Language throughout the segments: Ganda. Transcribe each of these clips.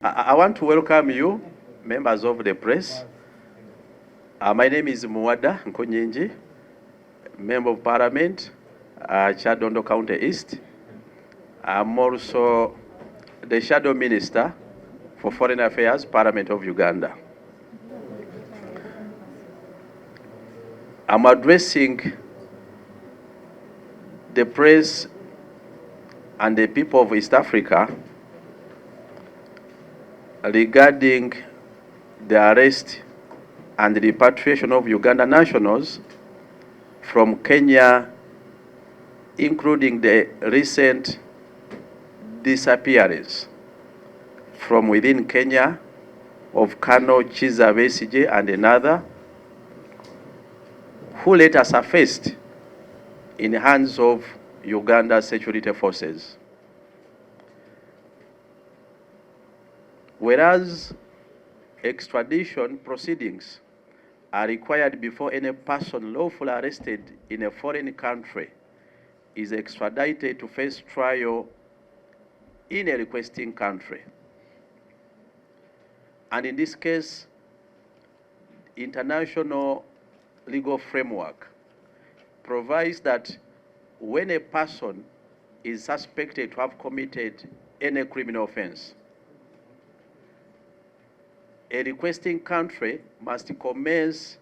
I want to welcome you, members of the press. My name is Muwadda Nkunyinyi, Member of Parliament, Kyadondo County East. I'm also the Shadow Minister for Foreign Affairs, Parliament of Uganda. I'm addressing the press and the people of East Africa regarding the arrest and the repatriation of Uganda nationals from Kenya, including the recent disappearance from within Kenya of Colonel Kiiza Besigye and another, who later surfaced in the hands of Uganda security forces. Whereas extradition proceedings are required before any person lawfully arrested in a foreign country is extradited to face trial in a requesting country. And in this case, international legal framework provides that when a person is suspected to have committed any criminal offense, a requesting country must commence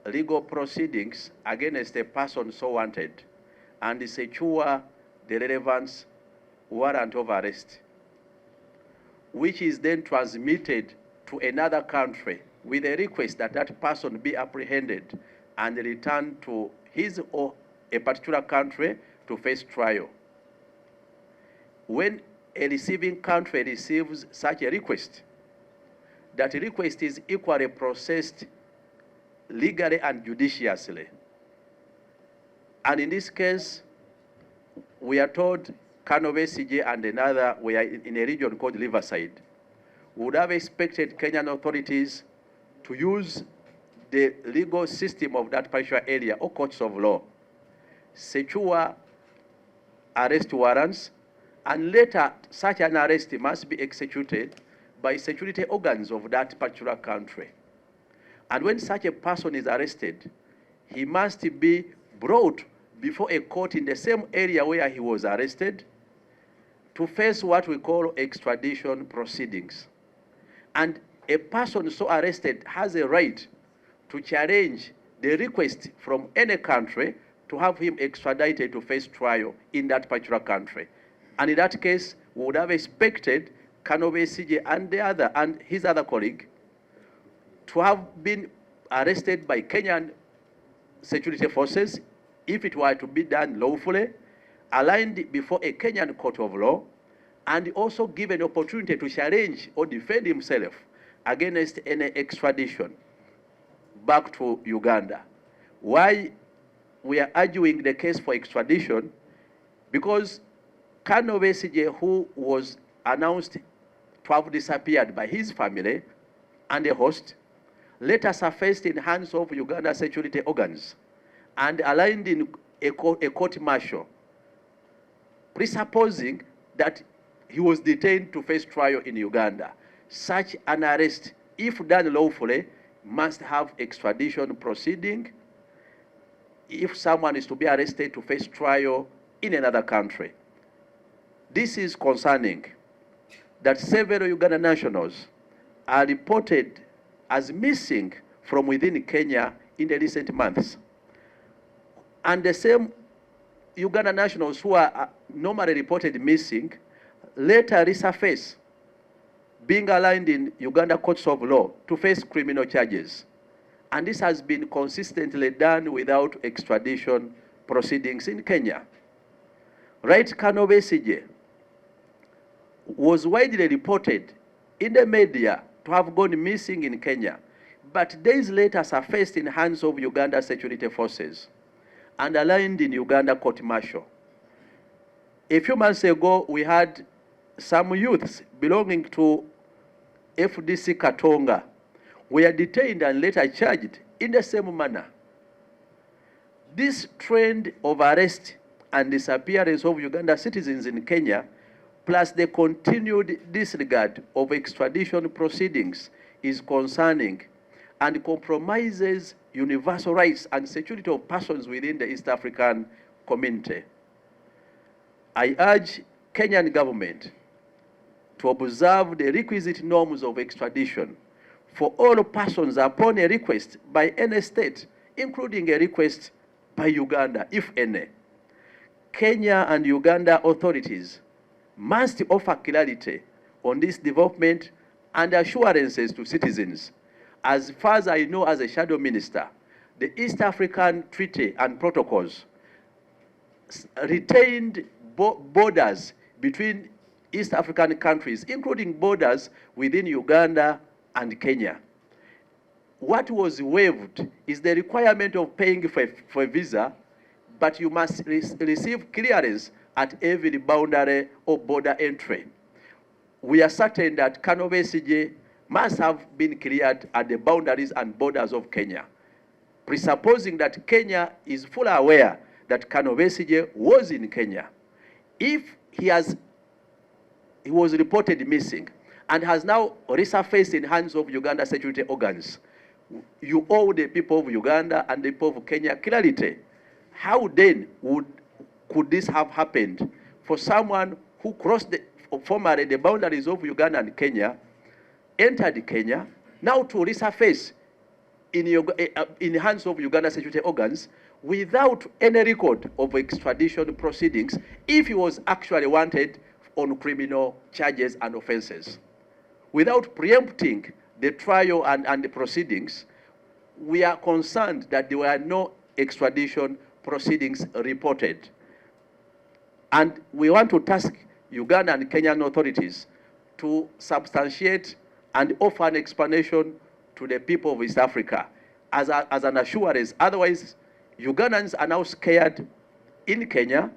legal proceedings against a person so wanted and secure the relevant warrant of arrest, which is then transmitted to another country with a request that that person be apprehended and returned to his or a particular country to face trial. When a receiving country receives such a request, that request is equally processed legally and judiciously. And in this case, we are told Colonel Besigye and another were in a region called Riverside. We would have expected Kenyan authorities to use the legal system of that particular area or courts of law, secure arrest warrants, and later such an arrest must be executed by security organs of that particular country. And when such a person is arrested, he must be brought before a court in the same area where he was arrested to face what we call extradition proceedings. And a person so arrested has a right to challenge the request from any country to have him extradited to face trial in that particular country. And in that case, we would have expected Colonel Besigye and his other colleague to have been arrested by Kenyan security forces if it were to be done lawfully, aligned before a Kenyan court of law, and also given opportunity to challenge or defend himself against any extradition back to Uganda. Why we are arguing the case for extradition? Because Colonel Besigye, who was announced to have disappeared by his family and a host, later surfaced in hands of Uganda security organs and aligned in a court martial, presupposing that he was detained to face trial in Uganda. Such an arrest, if done lawfully, must have extradition proceeding if someone is to be arrested to face trial in another country. This is concerning that several Uganda nationals are reported as missing from within Kenya in the recent months. And the same Uganda nationals who are normally reported missing later resurface, being aligned in Uganda courts of law to face criminal charges. And this has been consistently done without extradition proceedings in Kenya. Right, Colonel Besigye was widely reported in the media to have gone missing in Kenya, but days later surfaced in hands of Uganda security forces and aligned in Uganda court martial. A few months ago, we had some youths belonging to FDC Katonga were detained and later charged in the same manner. This trend of arrest and disappearance of Uganda citizens in Kenya plus the continued disregard of extradition proceedings is concerning and compromises universal rights and security of persons within the East African community. I urge Kenyan government to observe the requisite norms of extradition for all persons upon a request by any state, including a request by Uganda, if any. Kenya and Uganda authorities must offer clarity on this development and assurances to citizens. As far as I know as a shadow minister, the East African Treaty and protocols retained borders between East African countries, including borders within Uganda and Kenya. What was waived is the requirement of paying for a visa, but you must receive clearance at every boundary or border entry. We are certain that Kiiza Besigye must have been cleared at the boundaries and borders of Kenya, presupposing that Kenya is fully aware that Kiiza Besigye was in Kenya. If he was reported missing and has now resurfaced in hands of Uganda security organs, you owe the people of Uganda and the people of Kenya clarity. How then could this have happened for someone who crossed formerly the boundaries of Uganda and Kenya, entered Kenya, now to resurface in the hands of Uganda security organs without any record of extradition proceedings if he was actually wanted on criminal charges and offenses? Without preempting the trial and the proceedings, we are concerned that there were no extradition proceedings reported. And we want to task Uganda and Kenyan authorities to substantiate and offer an explanation to the people of East Africa as an assurance. Otherwise, Ugandans are now scared in Kenya,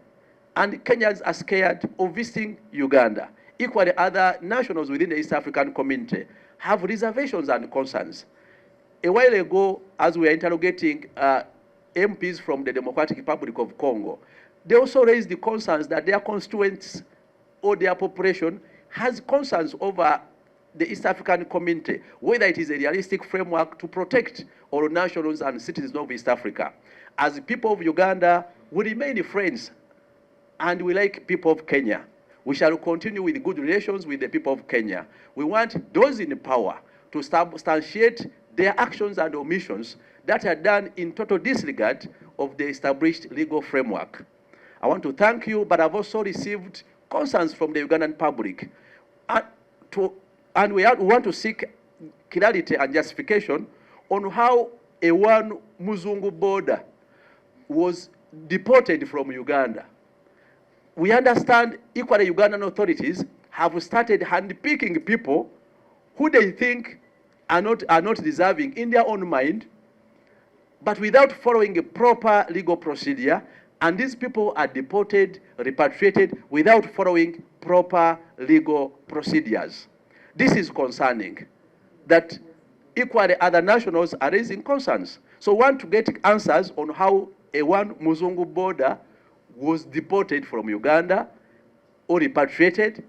and Kenyans are scared of visiting Uganda. Equally, other nationals within the East African community have reservations and concerns. A while ago, as we were interrogating MPs from the Democratic Republic of Congo, they also raised the concerns that their constituents or their population has concerns over the East African community, whether it is a realistic framework to protect all nationals and citizens of East Africa. As people of Uganda, we remain friends, and we like people of Kenya. We shall continue with good relations with the people of Kenya. We want those in power to substantiate their actions and omissions that are done in total disregard of the established legal framework. I want to thank you, but I've also received concerns from the Ugandan public. And we want to seek clarity and justification on how a one Muzungu border was deported from Uganda. We understand equally Ugandan authorities have started handpicking people who they think are not deserving in their own mind, but without following a proper legal procedure, and these people are deported, repatriated without following proper legal procedures. This is concerning, that equally other nationals are raising concerns. So we want to get answers on how a one Muzungu border was deported from Uganda or repatriated,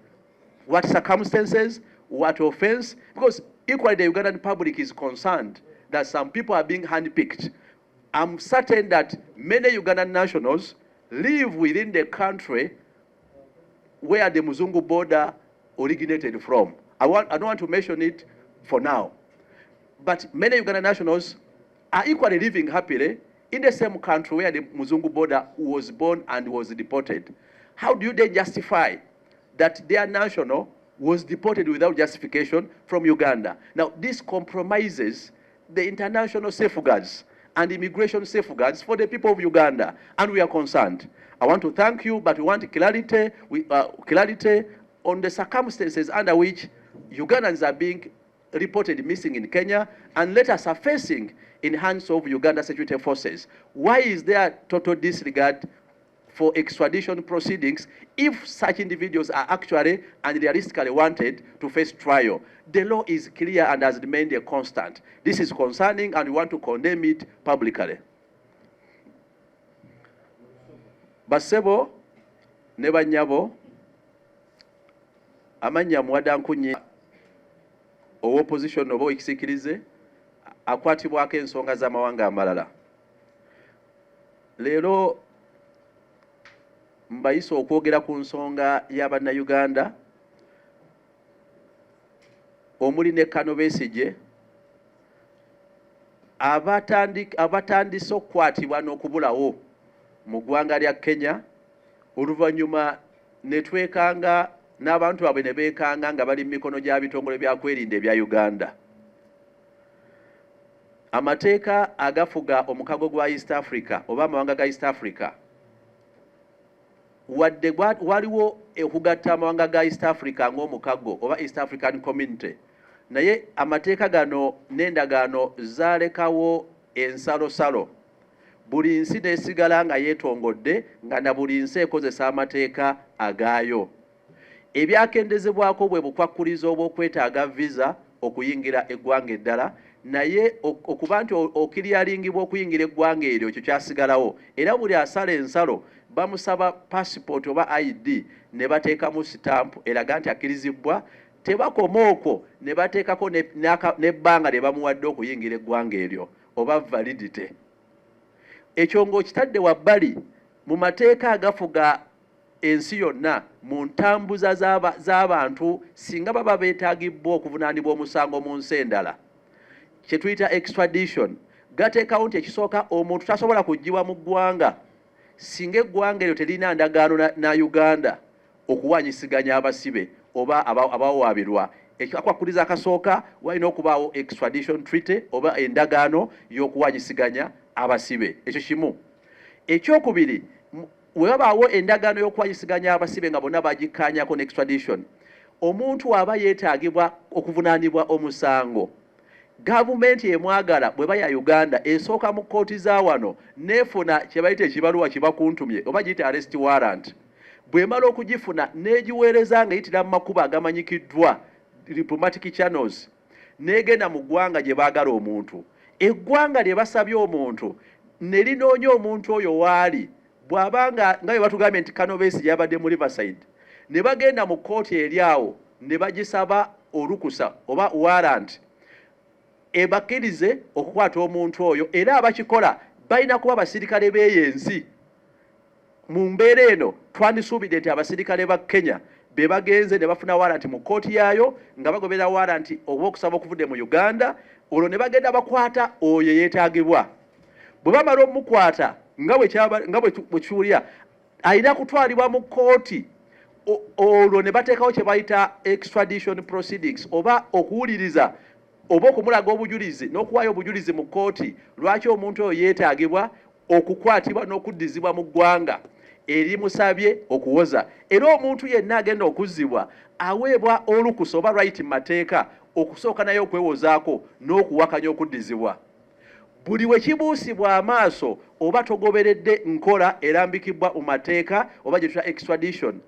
what circumstances, what offense, because equally the Ugandan public is concerned that some people are being handpicked. I'm certain that many Ugandan nationals live within the country where the Muzungu border originated from. I don't want to mention it for now. But many Ugandan nationals are equally living happily in the same country where the Muzungu border was born and was deported. How do they justify that their national was deported without justification from Uganda? Now, this compromises the international safeguards and immigration safeguards for the people of Uganda, and we are concerned. I want to thank you, but we want clarity, clarity on the circumstances under which Ugandans are being reported missing in Kenya, and letters are facing in hands of Uganda security forces. Why is there total disregard for extradition proceedings if such individuals are actually and realistically wanted to face trial? The law is clear and has remained a constant. This is concerning, and we want to condemn it publicly. Basebo, Nebanyabo, amanya Muwadda Nkunyinyi opposition oba ekisikirize akwatibwako ensonga z'amawanga amalala. Leero mbayisa okwogera ku nsonga y'Abannayuganda omuli ne Kiiza Besigye abatandise okukwatibwa n'okubulawo mu ggwanga lya Kenya, oluvannyuma ne twekanga n'abantu baabwe ne beekanga nga bali mu mikono gya bitongole bya kwerinda ebya Uganda. Amateeka agafuga omukago gwa East Africa oba amawanga ga East Africa wadde waliwo okugatta amawanga ga East Africa ng'omukago oba East African Community, naye amateeka gano n'endagaano zaalekawo ensalosalo. Buli nsi n'esigala nga yeetongodde nga na buli nsi ekozesa amateeka agaayo. Ebyakendezebwako bwe bukwakkulizo obw'okwetaaga visa okuyingira eggwanga eddala, naye okuba nti okiriyalingibwa okuyingira eggwanga eryo ekyo kyasigalawo, era buli asala ensalo bamusaba passport oba ID ne bateekamu sitampu eraga nti akkirizibwa. Tebakoma okwo ne bateekako n'ebbanga lye bamuwadde okuyingira eggwanga eryo oba validity. Ekyo ng'okitadde wabbali mu mateeka agafuga ensi yonna mu ntambuza z'abantu singa baba beetaagibwa okuvunaanibwa omusango mu nsi endala, kye tuyita extradition, gateekawo nti ekisooka omuntu tasobola kuggyibwa mu ggwanga singa eggwanga eryo terina ndagaano na Uganda okuwanyisiganya abasibe oba abawaabirwa. Ekyakwakuliza akasooka walina okubaawo extradition treaty oba endagaano y'okuwanyisiganya abasibe. Ekyo kimu. Ekyokubiri, we wabaawo endagaano y'okuwanyisiganya abasibe nga bonna bagikkaanyako ne extradition, omuntu aba yeetaagibwa okuvunaanibwa omusango, gavumenti emwagala bwe baya Uganda esooka mu kkooti za wano neefuna kye bayita ekibaluwa kibakuntumye oba giyita arrest warrant. Bw'emala okugifuna n'egiweereza nga yitira mu makubo agamanyikiddwa diplomatic channels, n'egenda mu ggwanga gye baagala omuntu. Eggwanga lye basabye omuntu ne linoonya omuntu oyo waali, bw'abanga nga bwe batugambye nti Kiiza Besigye yabadde mu Riverside, ne bagenda mu kkooti eri awo ne bagisaba olukusa oba warrant ebakkirize okukwata omuntu oyo, era abakikola balina kuba basirikale b'eyensi. Mu mbeera eno twandisuubidde nti abasirikale ba Kenya be bagenze ne bafuna warrant mu kkooti yaayo nga bagoberera warrant olw'okusaba okuvudde mu Uganda, olwo ne bagenda bakwata oyo yeetaagibwa. Bwe bamala omukwata nga bwe kiwulira alina kutwalibwa mu kkooti, olwo ne bateekawo kye bayita extradition proceedings oba okuwuliriza oba okumulaga obujulizi n'okuwaayo obujulizi mu kkooti lwaki omuntu oyo yeetaagibwa okukwatibwa n'okuddizibwa mu ggwanga erimusabye okuwoza. Era omuntu yenna agenda okuzzibwa aweebwa olukusa oba right mu mateeka okusooka naye okwewozaako n'okuwakanya okuddizibwa. Buli we kibuusibwa amaaso oba togoberedde nkola erambikibwa mu mateeka oba gye tuyita extradition,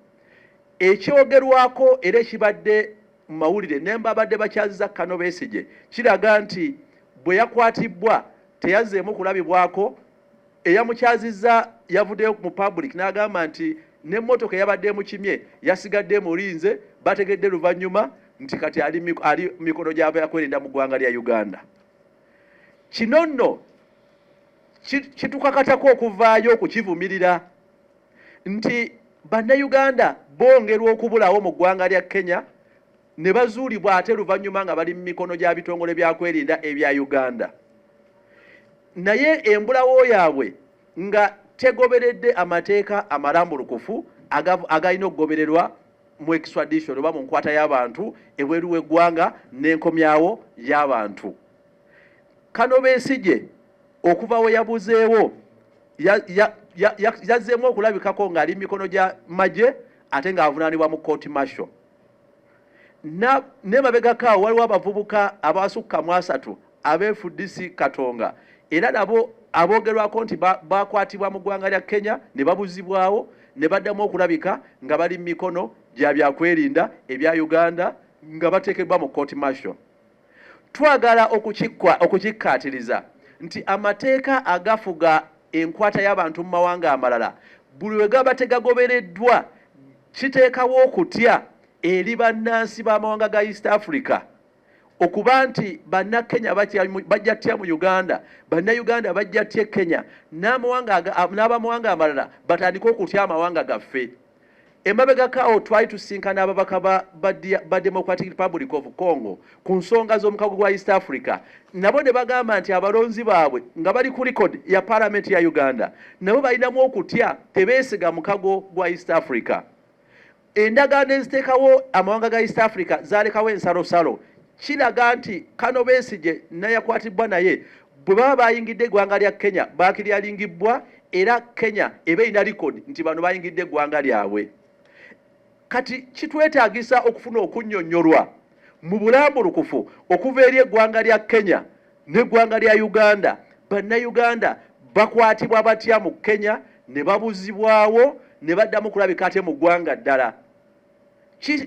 ekyogerwako era ekibadde mu mawulire ne babadde bakyaziza Kiiza Besigye kiraga nti bwe yakwatibwa teyazzeemu kulabibwako. Eyamukyazizza yavuddeyo mu public n'agamba nti n'emmotoka eyabadde mukimye yasigadde mulinze, bategedde luvannyuma nti kati ali mikono gy'abakwerinda mu ggwanga lya Uganda. Kino nno kitukakatako okuvaayo okukivumirira nti Bannayuganda bongerwa okubulawo mu ggwanga lya Kenya ne bazuulibwa ate luvannyuma nga bali mu mikono gya bitongole bya kwerinda ebya Uganda, naye embulawo yaabwe nga tegoberedde amateeka amalambulukufu agalina okugobererwa mu extradition oba mu nkwata y'abantu ebweru w'eggwanga n'enkomyawo y'abantu. Kiiza Besigye okuva we yabuzeewo yazzeemu okulabikako ng'ali mu mikono gya magye ate ng'avunaanibwa mu court martial. N'emabegako awo waliwo abavubuka abasukka mu 3 abeefuddisi Katonga, era nabo aboogerwako nti bakwatibwa mu ggwanga lya Kenya ne babuzibwawo ne baddamu okulabika nga bali mu mikono gya byakwerinda ebya Uganda nga bateekeddwa mu court martial. Twagala okukikkaatiriza nti amateeka agafuga enkwata y'abantu mu mawanga amalala buli we gaba tegagobereddwa kiteekawo okutya eri bannansi b'amawanga ga East Africa okuba nti bannakenya bajja tya mu Uganda, bannayuganda bajja tya Kenya, n'abamawanga amalala batandika okutya amawanga gaffe. Emabegakaawo twali tusinkana ababaka ba Democratic Republic of Congo ku nsonga z'omukago gwa East Africa. Nabo ne bagamba nti abalonzi baabwe nga bali ku record ya Parliament ya Uganda nabo balinamu okutya, tebeesiga mukago gwa East Africa. Endagaano eziteekawo amawanga ga East Africa zaalekawo ensalosalo. Kiraga nti Kano Besigye nayakwatibwa naye bwe baba bayingidde eggwanga lya Kenya baakiryalingibbwa era Kenya eba erina record nti bano bayingidde eggwanga lyabwe. Kati kitwetaagisa okufuna okunnyonnyolwa mu bulambulukufu okuva eri eggwanga lya Kenya n'eggwanga lya Uganda. Bannayuganda bakwatibwa batya mu Kenya ne babuzibwawo ne baddamu kulabika ate mu ggwanga ddala.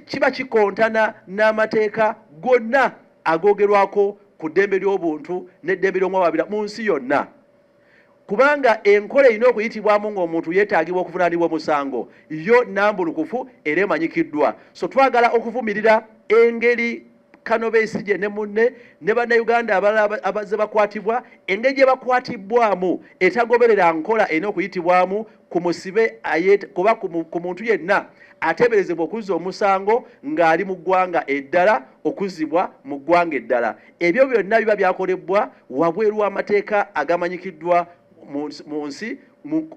Kiba kikontana n'amateeka gonna agoogerwako ku ddembe ly'obuntu n'eddembe ly'omwababira mu nsi yonna. Kubanga enkola erina okuyitibwamu ng'omuntu yeetaagibwa okuvunaanibwa omusango yo nnambulukufu era emanyikiddwa. So twagala okuvumirira engeri Kano Besigye ne munne ne bannayuganda abalala abazze bakwatibwa, engeri gye bakwatibbwamu etagoberera nkola erina okuyitibwamu ku musibe kuba ku muntu yenna ateeberezebwa okuzza omusango ng'ali mu ggwanga eddala okuzzibwa mu ggwanga eddala. Ebyo byonna biba byakolebwa wabweru w'amateeka agamanyikiddwa mu nsi,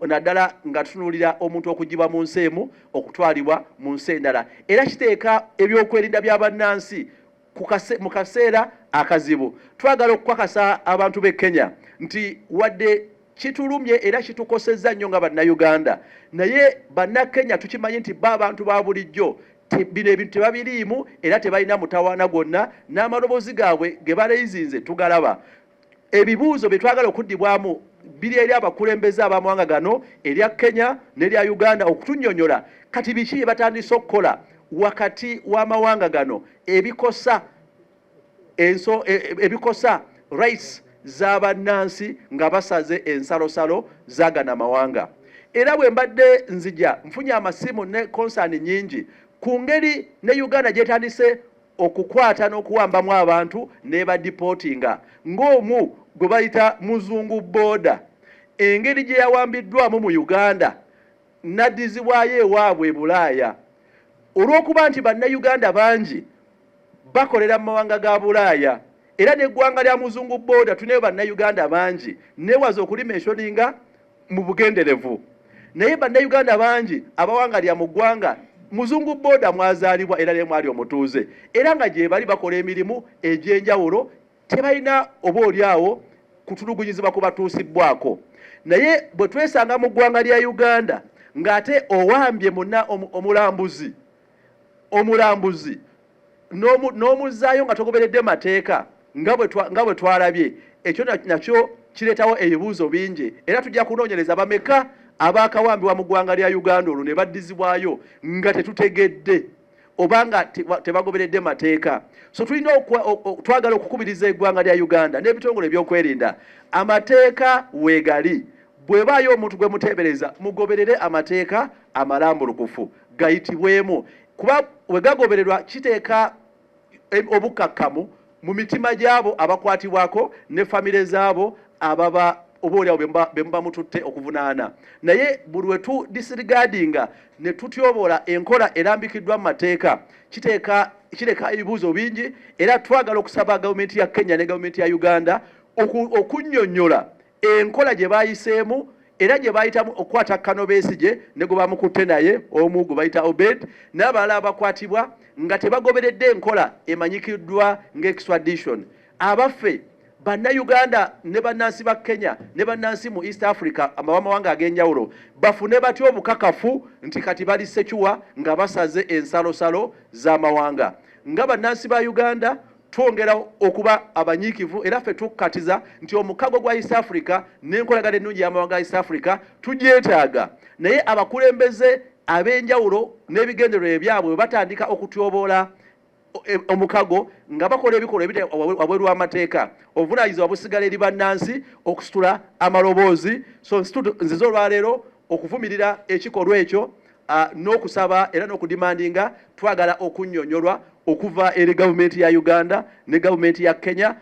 naddala nga tutunuulira omuntu okugibwa mu nsi emu okutwalibwa mu nsi endala. Era kiteeka ebyokwerinda bya bannansi mu kaseera akazibu. Twagala okukakasa abantu b'e Kenya nti wadde kitulumye era kitukosezza nnyo nga bannayuganda, naye bannakenya tukimanyi nti abantu ba bulijjo bino ebintu tebabiriimu era tebalina mutawaana gwonna, n'amaloboozi gaabwe ge baleezinze tugalaba. Ebibuuzo bye twagala okuddibwamu biri eri abakulembeze ab'amawanga gano erya Kenya n'erya Uganda okutunnyonnyola kati biki bye batandise okukola wakati w'amawanga gano ebikosa rights z'abannansi nga basaze ensalosalo zagana amawanga. Era bwe mbadde nzija nfunye amasimu ne konsani nnyingi ku ngeri ne Uganda gyetandise okukwata n'okuwambamu abantu ne badipootinga ng'omu gwe bayita muzungu booda. Engeri gye yawambiddwamu mu Uganda n'addizibwayo ewaabwe e Bulaaya olw'okuba nti bannayuganda bangi bakolera mu mawanga ga Bulaaya. Era n'eggwanga lya muzungu booda tuneyo bannayuganda bangi newaza okulimenshoninga mu bugenderevu, naye bannayuganda bangi abawangalya mu ggwanga muzungu booda mwazaalibwa era ne mwali omutuuze, era nga gye bali bakola emirimu egy'enjawulo tebalina oba oliawo kutulugunyizibwa ku batuusibbwako. Naye bwe twesanga mu ggwanga lya Uganda ng'ate owambye munna omulambuzi n'omuzaayo nga togoberedde mateeka nga bwe twalabye, ekyo nakyo kireetawo ebibuuzo bingi. Era tujja kunoonyereza bameka abaakawambibwa mu ggwanga lya Uganda olwo ne baddizibwayo nga tetutegedde oba nga tebagoberedde mateeka. So tulina twagala okukubiriza eggwanga lya Uganda n'ebitongole ebyokwerinda, amateeka weegali. Bwebaayo omuntu gwe muteebereza mugoberere amateeka amalambulukufu gayitibwemu, kuba we gagobererwa kiteeka obukakkamu mu mitima gy'abo abakwatibwako ne famire zaabo ababa oboolyawo be muba mututte okuvunaana. Naye buli we disregardinga ne tutyoboola enkola erambikiddwa mu mateeka kireka ebibuuzo bingi. Era twagala okusaba gavumenti ya Kenya ne gavumenti ya Uganda okunnyonnyola enkola gye baayiseemu era gye bayitamu okukwata Kano Besigye ne gwe bamukutte naye omu gwe bayita Obed n'abalala abakwatibwa nga tebagoberedde enkola emanyikiddwa ng'extradition. Abaffe bannayuganda ne bannansi ba Kenya ne bannansi mu East Africa amawanga ag'enjawulo bafune batya obukakafu nti kati bali sekiwa nga basaze ensalosalo z'amawanga. Nga bannansi ba Uganda twongera okuba abanyiikivu era ffe tukkatiza nti omukago gwa East Africa n'enkolagana ennungi y'amawanga ga East Africa tugyetaaga, naye abakulembeze ab'enjawulo n'ebigendererwa ebyabwe bwe batandika okutyoboola omukago nga bakola ebikolwa ebiri wabweru w'amateeka, obuvunaanyizibwa busigala eri bannansi okusitula amaloboozi. So nzize olwaleero okuvumirira ekikolwa ekyo n'okusaba era n'okudimandinga twagala okunnyonnyolwa okuva eri gavumenti ya Uganda ne gavumenti ya Kenya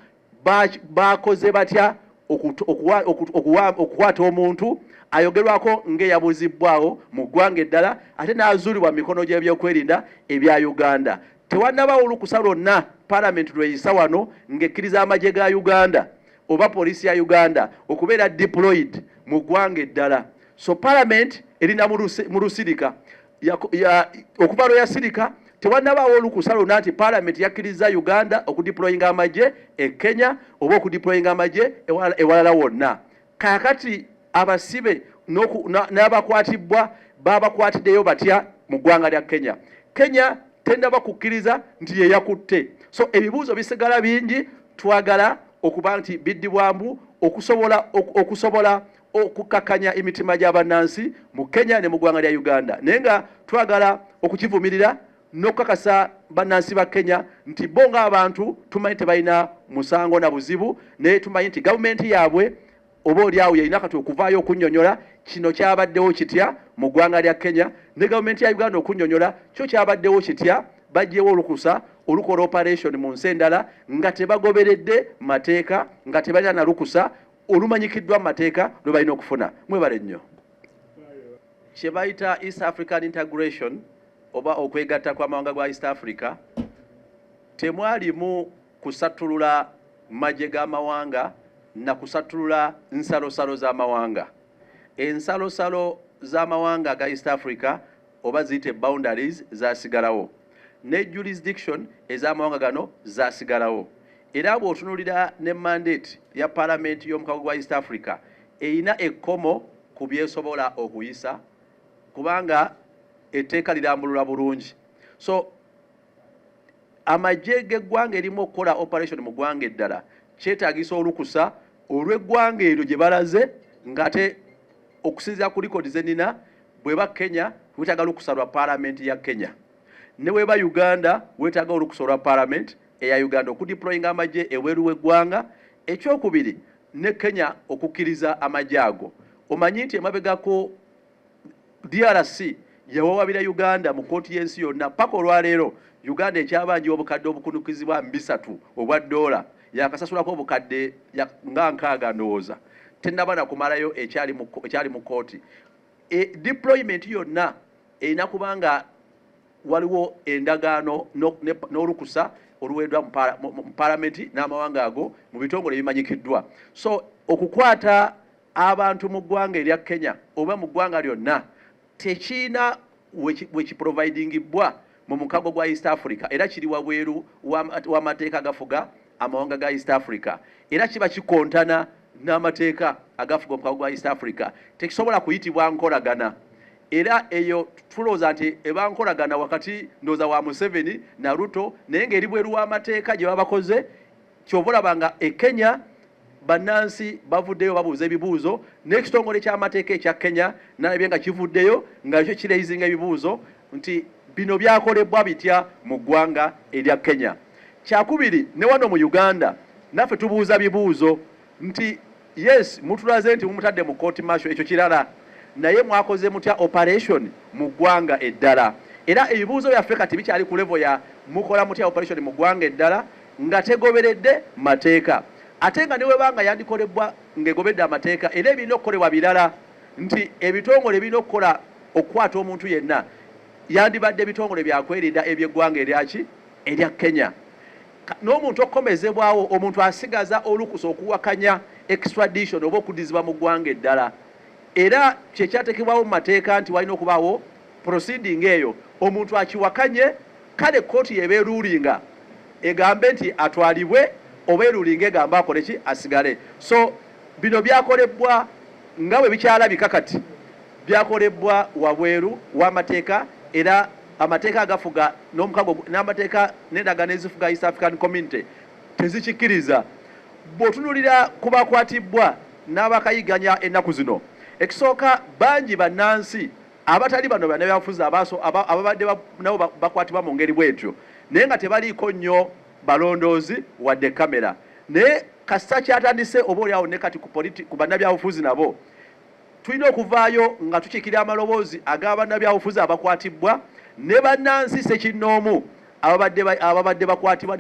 bakoze batya okukwata omuntu ayogerwako ng'eyabuuzibbwawo mu ggwanga eddala ate n'azuulibwa mu mikono gy'ebyokwerinda ebya Uganda. Tewannabawo olukusa lwonna Parliament lweyisa wano ng'ekkiriza amagye ga Uganda oba poliisi ya Uganda okubeera deployed mu ggwanga eddala. So Parliament erina mu lusirika okuva lwe yasirika tewannabawo olukusa lwonna nti Parliament yakkiriza Uganda okudeployinga amagye e Kenya oba okudeployinga amagye ewalala wonna. Kaakati abasibe n'abakwatibwa babakwatiddeyo batya mu ggwanga lya Kenya. Kenya tendaba kukkiriza nti ye yakutte. So ebibuuzo bisigala bingi, twagala okuba nti biddibwambu okusobola okukakanya emitima gy'abannansi mu Kenya ne mu ggwanga lya Uganda. Naye nga twagala okukivumirira n'okukakasa bannansi ba Kenya nti bo ng'abantu tumanyi tebalina musango na buzibu, naye tumanyi nti gavumenti yaabwe oba oliawo yalina kati okuvaayo okunnyonnyola kino kyabaddewo kitya mu ggwanga lya Kenya, ne gavumenti ya Uganda okunnyonnyola kyo kyabaddewo kitya, baggyewo olukusa olukola operation mu nsi endala nga tebagoberedde mateeka, nga tebalina na lukusa olumanyikiddwa mu mateeka lwe balina okufuna. Mwebale nnyo. Kye bayita East African Integration oba okwegatta kw'amawanga gwa East Africa temwalimu kusattulula magye g'amawanga na kusattulula nsalosalo z'amawanga. Ensalosalo z'amawanga ga East Africa oba ziyite boundaries zasigalawo, ne jurisdiction ez'amawanga gano zasigalawo. Era bw'otunuulira ne mandate ya Parliament y'omukago gwa East Africa eyina ekkomo ku byesobola okuyisa kubanga etteeka lirambulula bulungi. So amagye g'eggwanga erimu okukola operation mu ggwanga eddala kyetaagisa olukusa olw'eggwanga eryo gye balaze ng'ate okusinziira ku likodi ze nnina bw'eba Kenya weetaaga lukusa lwa Parliament ya Kenya, ne bw'eba Uganda weetaaga olukusa lwa Parliament eya Uganda okudeployinga amagye eweeru w'eggwanga. Ekyokubiri ne Kenya okukkiriza amagye ago. Omanyi nti emabegako DRC yawawabira Uganda mu kooti y'ensi yonna paka olwaleero Uganda ekyabanjiwa obukadde obukunukizibwa 300 obwa dola yakasasulako obukadde nga 6 ndowooza tennaba na kumalayo ekyali mu kooti. Deployment yonna erina kubanga waliwo endagaano n'olukusa oluweddwa mu Parliament n'amawanga ago mu bitongole ebimanyikiddwa. So okukwata abantu mu ggwanga erya Kenya oba mu ggwanga lyonna tekiina wekiprovidingibwa mu mukago gwa East Africa era kiri wabweru w'amateeka agafuga amawanga ga East Africa, era kiba kikontana n'amateeka agafuga omukago gwa East Africa. Tekisobola kuyitibwa nkolagana, era eyo tulowooza nti eba nkolagana wakati ndowooza wa Museveni na Ruto, naye ng'eri bweru w'amateeka gye babakoze. Kyova olabanga e Kenya bannansi bavuddeyo babuuza ebibuuzo n'ekitongole ky'amateeka ekya Kenya nalabye nga kivuddeyo nga kyo kireizinga ebibuuzo nti bino byakolebwa bitya mu ggwanga erya Kenya. Kyakubiri ne wano mu Uganda naffe tubuuza bibuuzo nti yes mutulaze nti mumutadde mu court martial, ekyo kirala, naye mwakoze mutya operation mu ggwanga eddala. Era ebibuuzo byaffe kati bikyali ku level ya mukola mutya operation mu ggwanga eddala nga tegoberedde mateeka, ate nga ne webanga yandikolebwa ng'egobedde amateeka era ebirina okukolebwa birala, nti ebitongole birina okukola okukwata omuntu yenna yandibadde ebitongole byakwerinda eby'eggwanga erya Kenya. N'omuntu okukomezebwawo omuntu asigaza olukusa okuwakanya extradition oba okudizibwa mu ggwanga eddala, era kyekyateekebwawo mu mateeka nti walina okubaawo proceeding eyo omuntu akiwakanye, kale kooti yeba eruulinga egambe nti atwalibwe oba eruulinga egamba akole ki asigale. So bino byakolebwa nga bwe bikyalabika kati byakolebwa wabweru w'amateeka, era amateeka agafuga n'omukago n'amateeka n'endagaano ezifuga East African Community tezikikkiriza. Bw'otunulira ku bakwatibwa n'abakayiganya ennaku zino, ekisooka bangi bannansi abatali bano bannabyabufuzi ababadde nabo bakwatibwa mu ngeri bw'etyo, naye nga tebaliiko nnyo balondoozi wadde kamera. Naye kasita kyatandise oba oliawo ne kati ku bannabyabufuzi nabo tulina okuvaayo nga tukiikirira amaloboozi ag'abannabyabufuzi abakwatibwa ne bannansi sekinnoomu ababadde bakwatibwa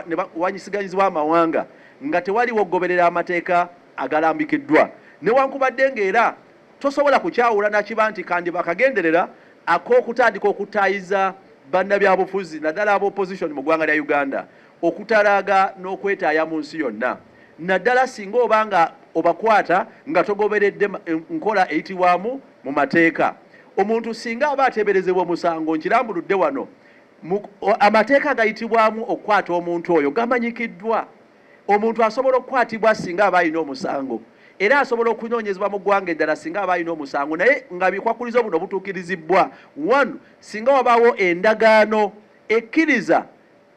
ne bawanyisiganyizibwa amawanga nga tewaliwo okugoberera amateeka agalambikiddwa. Newankubadde ng'era tosobola kukyawula nakiba nti kandi bakagenderera ak'okutandika okutaayiza bannabyabufuzi naddala ab'opposition mu ggwanga lya Uganda okutalaaga n'okwetaaya mu nsi yonna, naddala singa obanga obakwata nga togoberedde nkola eyitibwamu mu mateeka. Omuntu singa aba ateeberezebwa omusango, nkirambuludde wano, amateeka agayitibwamu okukwata omuntu oyo gamanyikiddwa. Omuntu asobola okukwatibwa singa aba alina omusango, era asobola okunoonyezebwa mu ggwanga eddala singa aba alina omusango, naye nga bikwakulizo buno butuukirizibwa. 1 singa wabaawo endagaano ekkiriza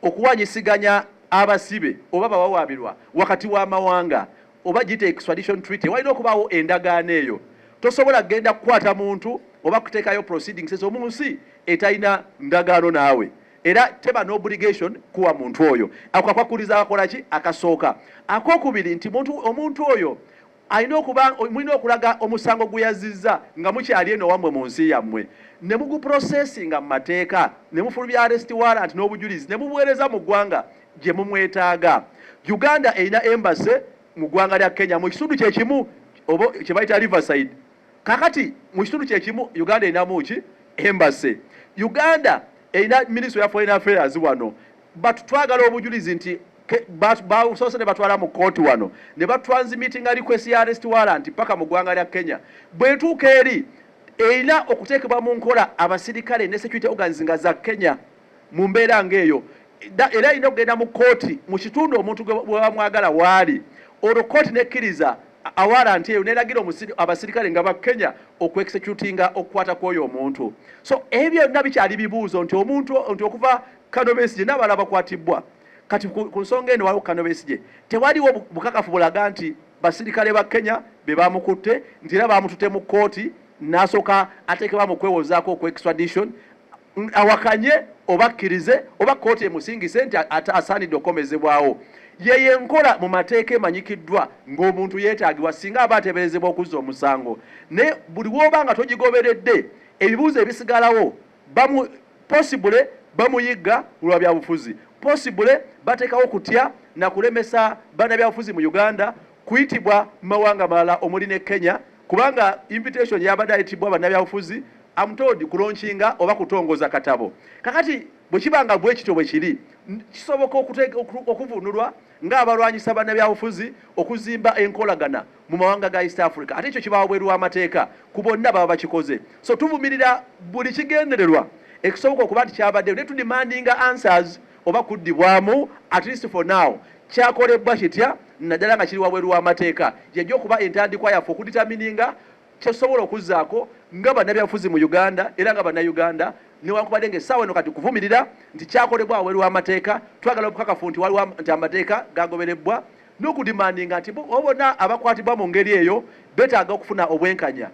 okuwanyisiganya abasibe oba bawawaabirwa wakati w'amawanga oba giyite extradition treaty, walina okubaawo endagaano eyo. Tosobola kugenda kukwata muntu oba kuteekayo proceedings ezo mu nsi etalina ndagaano naawe, era teba n'obligation kuwa muntu oyo. Ako akwakuliza akola ki? Akasooka. Akokubiri nti omuntu oyo mulina okulaga omusango gwe yazizza nga mukyali eno wammwe mu nsi yammwe, ne muguprocessinga mu mateeka, ne mufulumya arrest warrant n'obujulizi, ne mubuweereza mu ggwanga gye mumwetaaga. Uganda erina embassy mu ggwanga lya Kenya mu kitundu kyekimu kye bayita Riverside. Kakati mu kitundu kyekimu Uganda erinamu ki? Embassy. Uganda erina Ministry of Foreign Affairs wano, but twagala obujulizi nti basoose ne batwala mu kooti wano ne batransmittinga request ya arrest warrant paka mu ggwanga lya Kenya. Bwetuuka eri erina okuteekebwa mu nkola abasirikale ne security organs nga za Kenya mu mbeera ng'eyo, era erina okugenda mu kooti mu kitundu omuntu gwe bamwagala waali, olwo kooti nekkiriza warrant eyo neragira abasirikale nga ba Kenya okweexecutinga okukwata kw'oyo omuntu. So ebyo byonna bikyali bibuuzo nti okuva Kiiza Besigye n'abalala bakwatibbwa. Kati ku nsonga eno waliwo Kiiza Besigye tewaliwo bukakafu bulaga nti basirikale ba Kenya be bamukutte, nti era bamututte mu kooti n'asooka ateekebwa mu kwewozaako extradition, awakanye oba akkirize oba kooti emusingise nti asaanidde okukomezebwawo. Yeye nkola mu mateeka emanyikiddwa ng'omuntu yeetaagibwa singa aba ateeberezebwa okuzza omusango. Ne buli w'oba nga togigoberedde, ebibuuzo ebisigalawo possibly bamuyigga lwa byabufuzi, possibly bateekawo kutya na kulemesa bannabyabufuzi mu Uganda kuyitibwa mu mawanga malala omuli ne Kenya, kubanga invitation yabadde ayitibwa bannabyabufuzi amutodi kulonkinga oba kutongoza katabo. Kakati bwe kibanga bwe kityo bwe kiri, kisoboka okuvunulwa ng'abalwanyisa bannabyabufuzi okuzimba enkolagana mu mawanga ga East Africa, ate ekyo kibaawo bweru w'amateeka ku bonna baba bakikoze. So tuvumirira buli kigendererwa ekisoboka okuba nti kyabaddeyo ne tudemandinga answers oba kuddibwamu, at least for now kyakolebwa kitya naddala nga kiri wabweru w'amateeka, yajja okuba entandikwa yaffe okuditamininga kyesobola okuzzaako nga bannabyabufuzi mu Uganda era nga bannayuganda, newankubadde ng'essaawa eno kati kuvumirira nti kyakolebwa wabweru w'amateeka. Twagala obukakafu nti waliwo nti amateeka gagoberebbwa, n'okudimandinga nti bonna abakwatibwa mu ngeri eyo beetaaga okufuna obwenkanya